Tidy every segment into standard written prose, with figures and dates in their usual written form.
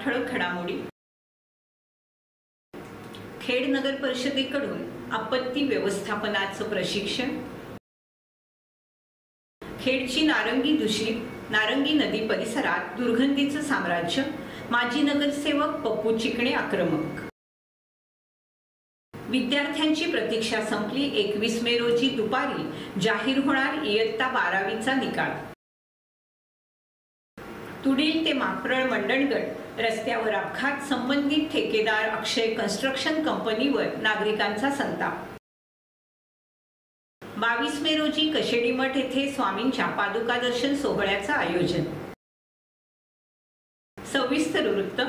ठळक घडामोडी। खेड नगर परिषदेकडून आपत्ती व्यवस्थापनाचं प्रशिक्षण। खेडची नारंगी दूषित, नारंगी नदी परिसरात दुर्गंधीचं साम्राज्य, माजी नगरसेवक पप्पू चिकणे आक्रमक। विद्यार्थ्यांची प्रतीक्षा संपली, 21 मे रोजी दुपारी जाहीर होणार इयत्ता 12वीचा निकाल। तुडील ते माकरळ मंडणगड रस्त्यावर अपघात, संबंधित ठेकेदार अक्षय कन्स्ट्रक्शन कंपनीवर नागरिकांचा संताप। 22 मे रोजी कशेडी मठ येथे स्वामींच्या पादुका दर्शन सोहळ्याचं आयोजन। सविस्तर वृत्त।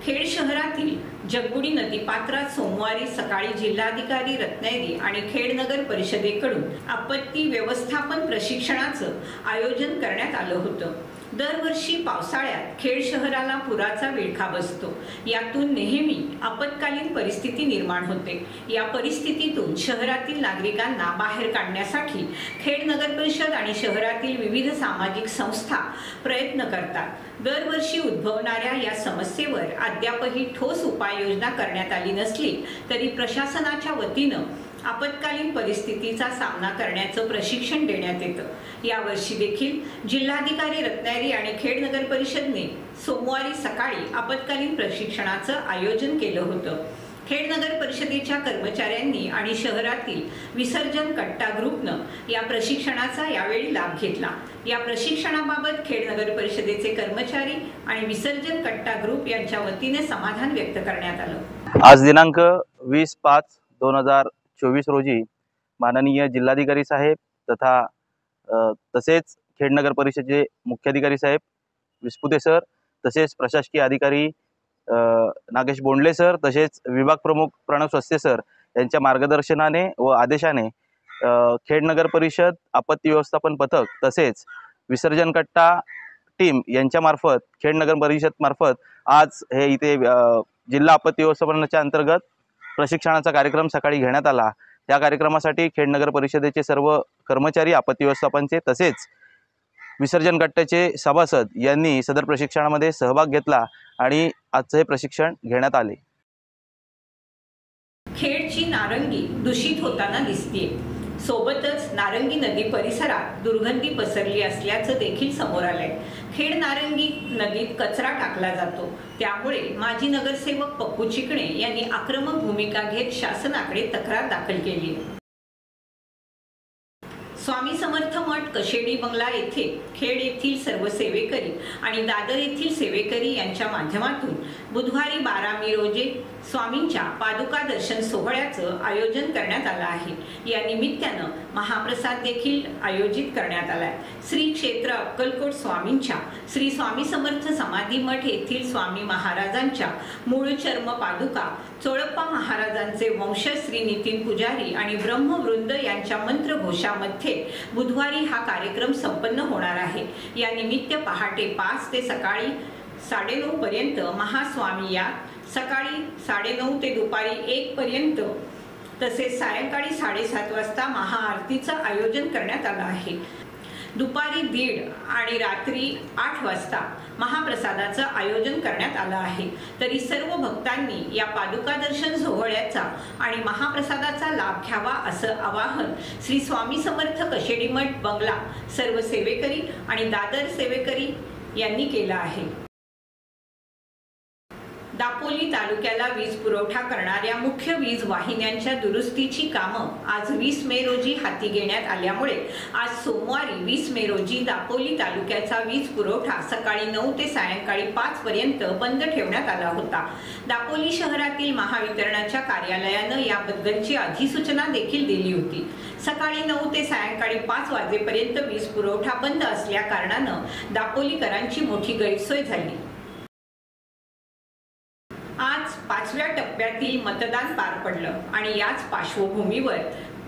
खेड शहरातील जगबुडी नदी पात्रात सोमवारी सकाळी जिल्हाधिकारी रत्नागिरी आणि खेड नगर परिषदेकडून आपत्ती व्यवस्थापन प्रशिक्षणाचं आयोजन करण्यात आलं होतं। दरवर्षी पावसाळ्यात खेड शहराला पुराचा विळखा बसतो। यातून नेहमी आपत्कालीन परिस्थिती निर्माण होते। या परिस्थितीतून शहरातील नागरिकांना बाहेर काढण्यासाठी खेड नगर परिषद आणि शहरातील विविध सामाजिक संस्था प्रयत्न करतात। दरवर्षी उद्भवणाऱ्या या समस्येवर अद्यापही ठोस उपाययोजना करण्यात आली नसली तरी प्रशासनाच्या वतीनं आपत्कालीन परिस्थितीचा सामना करण्याचं प्रशिक्षण देण्यात येतं। यावर्षी देखील जिल्हाधिकारी रत्नागिरी आणि खेड नगर परिषदने सोमवारी सकाळी आपत्कालीन प्रशिक्षणाचं आयोजन केलं होतं। खेड नगर परिषदेच्या कर्मचाऱ्यांनी आणि शहरातील विसर्जन कट्टा ग्रुपनं या प्रशिक्षणाचा यावेळी लाभ घेतला। या प्रशिक्षणाबाबत खेड नगर परिषदेचे कर्मचारी आणि विसर्जन कट्टा ग्रुप यांच्या वतीने समाधान व्यक्त करण्यात आलं। आज दिनांक 20/5/2024 रोजी माननीय जिल्हाधिकारी साहेब तसेच खेड नगर परिषदेचे मुख्याधिकारी साहेब विस्पुते सर, तसेच प्रशासकीय अधिकारी नागेश बोंडले सर, तसेच विभाग प्रमुख प्रणव स्वस्ते सर यांच्या मार्गदर्शनाने व आदेशाने खेड नगर परिषद आपत्ती व्यवस्थापन पथक तसेच विसर्जन कट्टा टीम यांच्या मार्फत खेड नगर परिषद मार्फत आज हे इथे जिल्हा आपत्ती व्यवस्थापनाच्या अंतर्गत प्रशिक्षणाचा कार्यक्रम सकाळी घेण्यात आला। त्या कार्यक्रमासाठी खेड नगर परिषदेचे सर्व कर्मचारी, आपत्ती व्यवस्थापनचे तसेच विसर्जन कट्ट्याचे सभासद यांनी सदर प्रशिक्षणामध्ये सहभाग घेतला आणि आजचे हे प्रशिक्षण घेण्यात आले। खेडची नारंगी दूषित होताना दिसतेय, सोबतच नारंगी नदी परिसरात दुर्गंधी पसरली असल्याचं देखील समोर आलंय। खेड नारंगी नदीत कचरा टाकला जातो, त्यामुळे माजी नगरसेवक पप्पू चिकणे यांनी आक्रमक भूमिका घेत शासनाकडे तक्रार दाखल केली। स्वामी समर्थ मठ कशेडी बंगला येथे खेड येथील सर्व सेवेकरी आणि दादर येथील सेवेकरी यांच्या माध्यमातून बुधवारी 12 मे रोजी स्वामींच्या पादुका दर्शन सोहळ्याचं आयोजन करण्यात आलं आहे। या निमित्तानं महाप्रसाद देखील आयोजित करण्यात आलाय। श्री क्षेत्र अक्कलकोट स्वामींच्या श्री स्वामी समर्थ समाधी मठ येथील स्वामी महाराजांच्या मूळ चर्म पादुका, चोळप्पा महाराजांचे वंशज श्री नितीन पुजारी आणि ब्रह्मवृंद यांच्या मंत्रघोषामध्ये बुधवारी हा कार्यक्रम संपन्न होणार आहे। या निमित्त पहाटे 5 ते सकाळी 9:30 पर्यंत महास्वामी या, सकाळी 9:30 ते दुपारी 1 पर्यंत तसेच सायंकाळी 7:30 वाजता महाआरतीचं आयोजन करण्यात आलं आहे। दुपारी 1:30 आणि रात्री 8 वाजता महाप्रसादाचं आयोजन करण्यात आलं आहे। तरी सर्व भक्तांनी या पादुका दर्शन सोहळ्याचा आणि महाप्रसादाचा लाभ घ्यावा असं आवाहन श्री स्वामी समर्थ कशेडी मठ बंगला सर्व सेवेकरी आणि दादर सेवेकरी यांनी केलं आहे। दापोली तालुक्याला वीज पुरवठा करणाऱ्या मुख्य वीज वाहिन्यांच्या दुरुस्तीची कामं आज 20 मे रोजी हाती घेण्यात आल्यामुळे आज सोमवारी 20 मे रोजी दापोली तालुक्याचा वीज पुरवठा सकाळी 9 ते सायंकाळी 5 पर्यंत बंद ठेवण्यात आला होता। दापोली शहरातील महावितरणाच्या कार्यालयानं याबद्दलची अधिसूचना देखील दिली होती। सकाळी 9 ते सायंकाळी 5 वाजेपर्यंत वीज पुरवठा बंद असल्या कारणानं दापोलीकरांची मोठी गैरसोय झाली। आज 5व्या टप्प्यातील मतदान पार पडलं आणि याच पार्श्वभूमीवर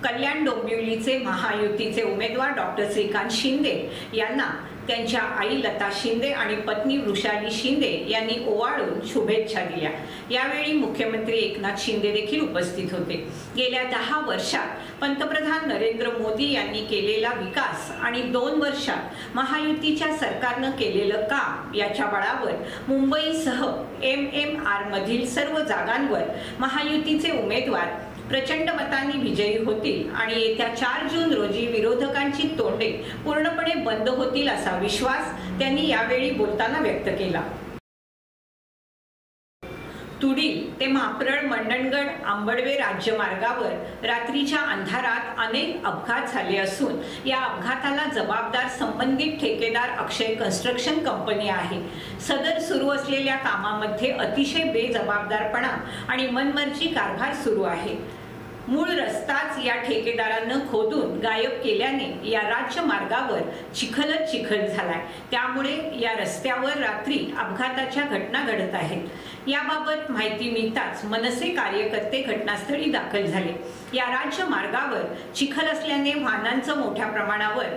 कल्याण डोंबिवलीचे महायुतीचे उमेदवार डॉक्टर श्रीकांत शिंदे यांना त्यांच्या आई लता शिंदे आणि पत्नी वृषाली शिंदे यांनी ओवाळून शुभेच्छा दिल्या। यावेळी मुख्यमंत्री एकनाथ शिंदे देखील उपस्थित होते। गेल्या 10 वर्षात पंतप्रधान नरेंद्र मोदी यांनी केलेला विकास आणि 2 वर्षात महायुतीच्या सरकारनं केलेलं काम याच्या बळावर मुंबईसह MMR मधील सर्व जागांवर महायुतीचे उमेदवार प्रचंड मतांनी विजयी होतील आणि येत्या 4 जून रोजी विरोधकांची तोंडे पूर्णपणे बंद होतील असा विश्वास त्यांनी यावेळी बोलताना व्यक्त केला। तुडील ते मापरळ मंडणगड आंबडवे राज्यमार्गावर रात्रीच्या अंधारात अनेक अपघात झाले असून या अपघाताला जबाबदार संबंधित ठेकेदार अक्षय कन्स्ट्रक्शन कंपनी आहे। सदर सुरू असलेल्या कामामध्ये अतिशय बेजबाबदारपणा आणि मनमर्जी कारभार सुरू आहे। मूळ रस्ताच या ठेकेदारानं खोदून गायब केल्याने या राज्य मार्गावर चिखलच चिखल झालाय। त्यामुळे या रस्त्यावर रात्री अपघाताच्या घटना घडत आहेत। याबाबत माहिती मिळताच मनसे कार्यकर्ते घटनास्थळी दाखल झाले। या राज्य मार्गावर चिखल असल्याने वाहनांचं मोठ्या कारणामुळे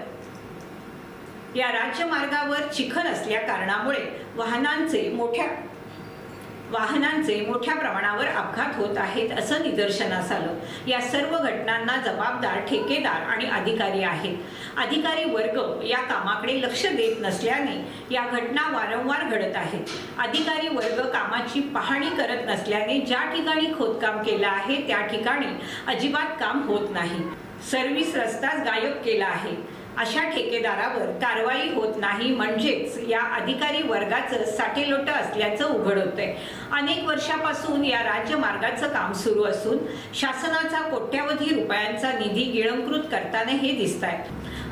वाहनांचे मोठ्या प्रमाणावर अपघात होत आहेत असं निदर्शनास आलं। या सर्व घटनांना जबाबदार ठेकेदार आणि अधिकारी आहेत। अधिकारी वर्ग या कामाकडे लक्ष देत नसल्याने या घटना वारंवार घडत आहेत। अधिकारी वर्ग कामाची पाहणी करत नसल्याने ज्या ठिकाणी खोदकाम केलं आहे त्या ठिकाणी अजिबात काम होत नाही। सर्व्हिस रस्ताच गायब केला आहे। अशा ठेकेदारावर कारवाई होत नाही म्हणजेच या अधिकारी वर्गाचं साठेलोट असल्याचं उघड होतंय। अनेक वर्षापासून या राज्यमार्गाचं काम सुरू असून शासनाचा कोट्यावधी रुपयांचा निधी गिळंकृत करताना हे दिसतंय।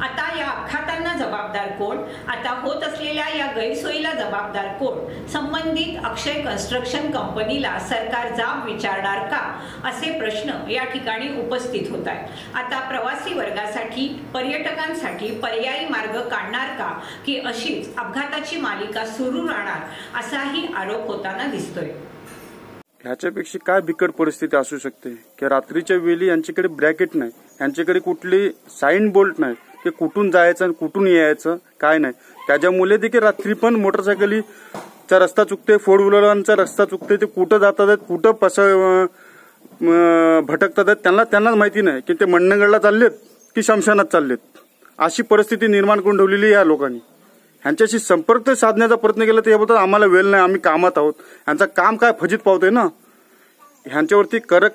आता या अपघातांना जबाबदार कोण? आता होत असलेल्या या गैरसोयीला जबाबदार कोण? संबंधित अक्षय कन्स्ट्रक्शन कंपनीला सरकार जाब विचारणार का? असे प्रश्न या ठिकाणी उपस्थित होत आहेत। आता प्रवासी वर्गासाठी पर्यटकांसाठी पर्यायी मार्ग काढणार का की अशीच अपघाताची मालिका सुरू राहणार असाही आरोप होताना दिसतोय। ह्याच्यापेक्षा काय बिकट परिस्थिती असू शकते की रात्रीच्या वेळी यांच्याकडे ब्रॅकेट नाही, यांच्याकडे कुठली साइन बोल्ट नाही की कुठून जायचं आणि कुठून यायचं काय नाही। त्याच्यामुळे देखील रात्री पण मोटरसायकलीचा रस्ता चुकते, फोर व्हीलरांचा रस्ता चुकते, ते कुठं जातात कुठं भटकतात त्यांनाच माहिती नाही की ते मंडणगडला चाललेत की शमशानात चाललेत। अशी परिस्थिती निर्माण करून ठेवलेली या लोकांनी। ह्यांच्याशी संपर्क साधण्याचा प्रयत्न केला तर याबद्दल आम्हाला वेळ नाही, आम्ही कामात आहोत। ह्यांचं काम काय फजित पावतंय ना। ह्यांच्यावरती कडक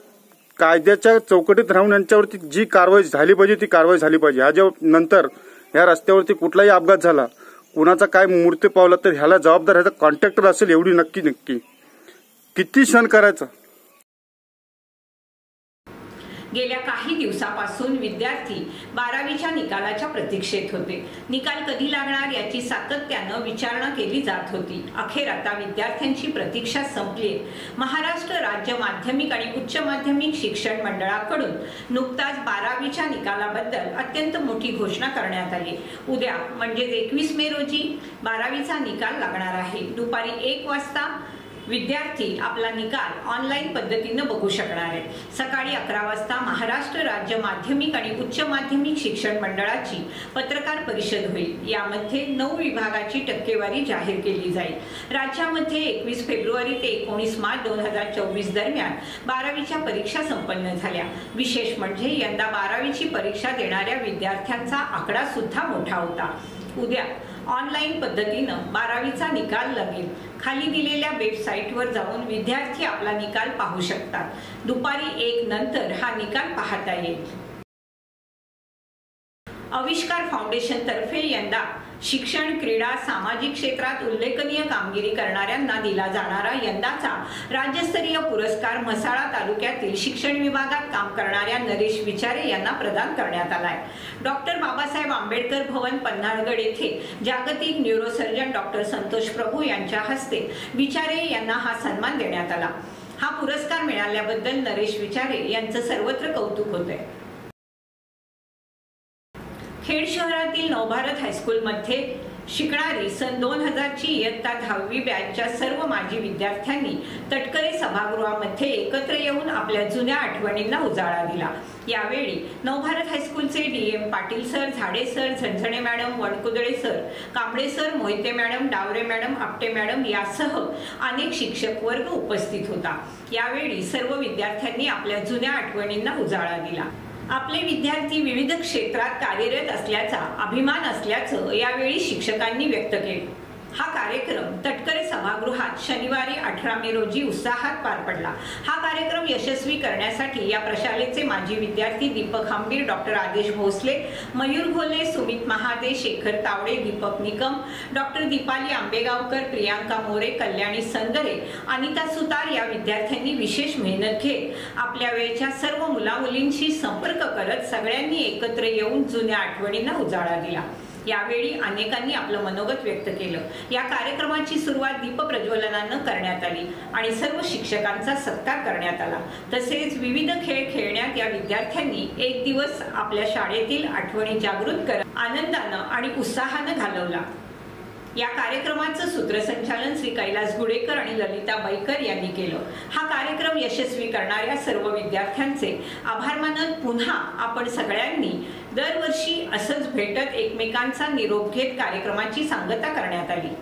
कायद्याच्या चौकटीत राहून यांच्यावरती जी कारवाई झाली पाहिजे ती कारवाई झाली पाहिजे। ह्याच्या नंतर या रस्त्यावरती कुठलाही अपघात झाला, कुणाचा काय मृत्यू पावला तर ह्याला जबाबदार ह्याचा कॉन्ट्रॅक्टर असेल एवढी नक्की। किती सण करायचं? गेल्या काही दिवसापासून विद्यार्थी 12वीच्या निकालाच्या प्रतीक्षेत होते। निकाल कधी लागणार याची सातत्यानं विचारणा केली जात होती। अखेर आता विद्यार्थ्यांची प्रतीक्षा संपली। महाराष्ट्र राज्य माध्यमिक आणि उच्च माध्यमिक शिक्षण मंडळाकडून नुकताच 12वीच्या निकालाबद्दल अत्यंत मोठी घोषणा करण्यात आली। उद्या म्हणजे 21 मे रोजी 12वीचा निकाल लागणार आहे। दुपारी 1 वाजता विद्यार्थी आपला निकाल ऑनलाईन पद्धतीने बघू शकणार आहेत। सकाळी 11 वाजता महाराष्ट्र राज्य माध्यमिक आणि उच्च माध्यमिक शिक्षण मंडळाची पत्रकार परिषद होईल। यामध्ये 9 विभागाची टक्केवारी जाहीर केली जाईल। राज्यामध्ये 21 फेब्रुवारी ते 19 मार्च 2024 दरम्यान 12वीच्या परीक्षा संपन्न झाल्या। विशेष म्हणजे यंदा 12वीची परीक्षा देणाऱ्या विद्यार्थ्यांचा आकडा सुद्धा मोठा होता। उद्या ऑनलाईन पद्धतीने 12वीचा निकाल लागेल। खाली दिलेल्या वेबसाईटवर जाऊन विद्यार्थी आपला निकाल पाहू शकतात। दुपारी 1 नंतर हा निकाल पाहता येईल। आविष्कार फाउंडेशन तर्फे यंदा शिक्षण, क्रीडा, सामाजिक क्षेत्रात उल्लेखनीय कामगिरी करणाऱ्यांना दिला जाणारा यंदाचा राज्यस्तरीय पुरस्कार म्हसाळा तालुक्यातील शिक्षण विभागात काम करणाऱ्या नरेश विचारे यांना प्रदान करण्यात आलाय। डॉक्टर बाबासाहेब आंबेडकर भवन पन्हाळगड येथे जागतिक न्यूरोसर्जन डॉक्टर संतोष प्रभू यांच्या हस्ते विचारे यांना हा सन्मान देण्यात आला। हा पुरस्कार मिळाल्याबद्दल नरेश विचारे यांचं सर्वत्र कौतुक होतंय। खेड शहरातील नवभारत हायस्कूलमध्ये शिकणारी सन 2000ची इयत्ता 10वी बॅचच्या सर्व माजी विद्यार्थ्यांनी तटकरे सभागृहामध्ये एकत्र येऊन आपल्या जुन्या आठवणींना उजाळा दिला। यावेळी नवभारत हायस्कूलचे DM Patil sir, Zade sir, Jhanjhane madam, Wankudale sir, Kamble sir, Mohite madam, Daware madam, Apte madam यासह अनेक शिक्षक वर्ग उपस्थित होता। यावेळी सर्व विद्यार्थ्यांनी आपल्या जुन्या आठवणींना उजाळा दिला। आपले विद्यार्थी विविध क्षेत्रात कार्यरत असल्याचा अभिमान असल्याचं यावेळी शिक्षकांनी व्यक्त केले। हा कार्यक्रम तटकरे सभागृहात शनिवारी 18 मे रोजी उत्साहात पार पडला। हा कार्यक्रम यशस्वी करण्यासाठी या प्रशालेचे माजी विद्यार्थी दीपक हंबीर, डॉक्टर आदेश भोसले, मयूर घोले, सुमित महादे, शेखर तावडे, दीपक निकम, डॉक्टर दीपाली आंबेगावकर, प्रियांका मोरे, कल्याणी संदरे, अनिता सुतार या विद्यार्थ्यांनी विशेष मेहनत घेत आपल्या वेळच्या सर्व मुलामुलींशी संपर्क करत सगळ्यांनी एकत्र येऊन जुन्या आठवणींना उजाळा दिला। यावेळी अनेकांनी आपलं मनोगत व्यक्त केलं। या कार्यक्रमाची सुरुवात दीपप्रज्वलनानं करण्यात आली आणि सर्व शिक्षकांचा सत्कार करण्यात आला। तसेच विविध खेळ खेळण्यात या विद्यार्थ्यांनी एक दिवस आपल्या शाळेतील आठवणी जागृत करत आनंदानं आणि उत्साहानं घालवला। या कार्यक्रमाचं सूत्रसंचालन श्री कैलास गुडेकर आणि ललिता बैकर यांनी केलं। हा कार्यक्रम यशस्वी करणाऱ्या सर्व विद्यार्थ्यांचे आभार मानत पुन्हा आपण सगळ्यांनी दरवर्षी असंच भेटत एकमेकांचा निरोप घेत कार्यक्रमाची सांगता करण्यात आली।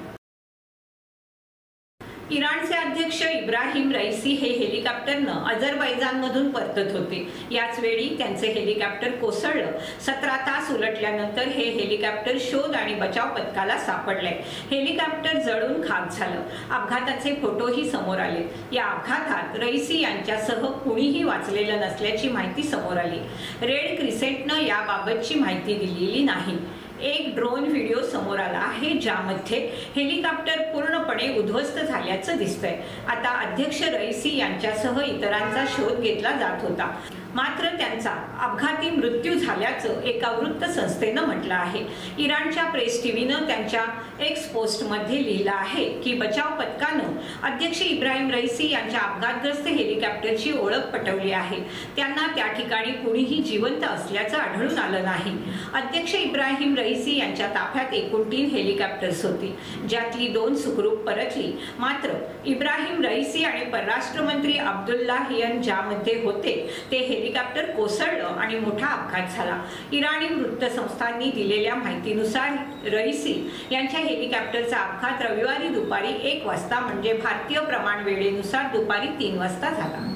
इराणचे अध्यक्ष इब्राहिम रईसी हे हेलिकॉप्टरनं अझरबैजानमधून परतत होते। याच वेळी त्यांचे हेलिकॉप्टर कोसळलं। 17 तास उलटल्यानंतर हे हेलिकॉप्टर शोध आणि बचाव पथकाला सापडले। हेलिकॉप्टर जळून खाक झालं। अपघाताचे फोटोही समोर आले। या अपघातात रईसी यांच्यासह कुणीही वाचलेलं नसल्याची माहिती समोर आली। रेड क्रिसेंटनं याबाबतची माहिती दिलेली नाही। एक ड्रोन व्हिडिओ समोर आला आहे ज्यामध्ये हेलिकॉप्टर पूर्णपणे उद्ध्वस्त झाल्याचं दिसतंय। आता अध्यक्ष रईसी यांच्यासह इतरांचा शोध घेतला जात होता, मात्र त्यांचा अपघाती मृत्यू झाल्याचं एका वृत्तसंस्थेनं म्हटलं आहे। इराणच्या प्रेस टीव्हीनं त्यांच्या एक्स पोस्टमध्ये लिहिलं आहे की बचाव पथकानं अध्यक्ष इब्राहिम रईसी यांच्या अपघातग्रस्त हेलिकॉप्टरची ओळख पटवली आहे। त्यांना त्या ठिकाणी कुणीही जिवंत असल्याचं आढळून आलं नाही। अध्यक्ष इब्राहिम रईसी यांच्या ताफ्यात एकूण 3 हेलिकॉप्टर्स होती, ज्यातली 2 सुखरूप परतली। मात्र इब्राहिम रईसी आणि परराष्ट्र मंत्री अब्दुल्लाहियन ज्यामध्ये होते ते हेलिकॉप्टर कोसळलं आणि मोठा अपघात झाला। इराणी वृत्तसंस्थांनी दिलेल्या माहितीनुसार रईसी यांच्या हेलिकॉप्टरचा अपघात रविवारी दुपारी 1 वाजता म्हणजे भारतीय प्रमाण वेळेनुसार दुपारी 3 वाजता झाला।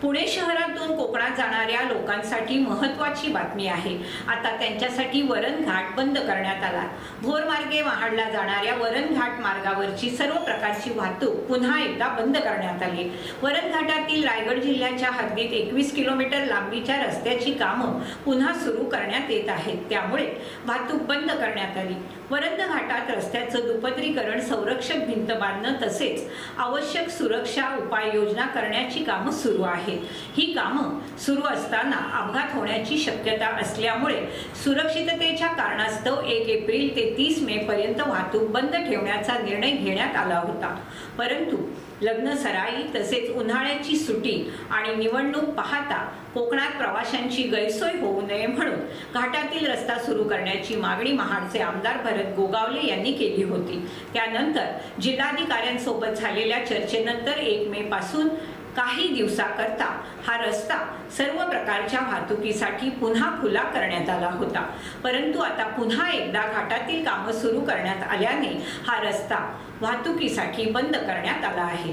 पुणे शहरातून कोकणात जाणाऱ्या लोकांसाठी महत्त्वाची बातमी आहे। आता त्यांच्यासाठी वरण घाट बंद करण्यात आला। भोर मार्गे महाडला जाणाऱ्या वरण घाट मार्गावरची सर्व प्रकारची वाहतूक पुन्हा एकदा बंद करण्यात आली। वरण घाटातील रायगड जिल्ह्याच्या हद्दीत 21 किलोमीटर लांबीच्या रस्त्याची कामं पुन्हा सुरू करण्यात येत आहेत, त्यामुळे वाहतूक बंद करण्यात आली। वरंध घाटात रस्त्याचं दुपदरीकरण, संरक्षक भिंत बांधणं तसेच आवश्यक सुरक्षा उपाययोजना करण्याची कामं सुरू आहेत। ही कामं सुरू असताना अपघात होण्याची शक्यता असल्यामुळे सुरक्षिततेच्या कारणास्तव 1 एप्रिल ते 30 मे पर्यंत वाहतूक बंद ठेवण्याचा निर्णय घेण्यात आला होता। परंतु लग्न सराई तसेच उन्हाळ्याची सुट्टी आणि निवडणूक पाहता कोकणात प्रवाशांची गैरसोय होऊ नये म्हणून घाटातील रस्ता सुरू करण्याची मागणी महाडचे आमदार भरत गोगावले यांनी केली होती। त्यानंतर जिल्हाधिकाऱ्यांसोबत झालेल्या चर्चेनंतर 1 मे पासून काही दिवसाकरता हा रस्ता सर्व प्रकारच्या वाहतुकीसाठी पुन्हा खुला करण्यात आला होता। परंतु आता पुन्हा एकदा घाटातील कामं सुरू करण्यात आल्याने हा रस्ता वाहतुकीसाठी बंद करण्यात आला आहे।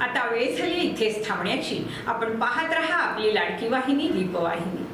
आता वेळ झाली इथेच थांबण्याची। आपण पाहत रहा आपली लाडकी वाहिनी दीपवाहिनी।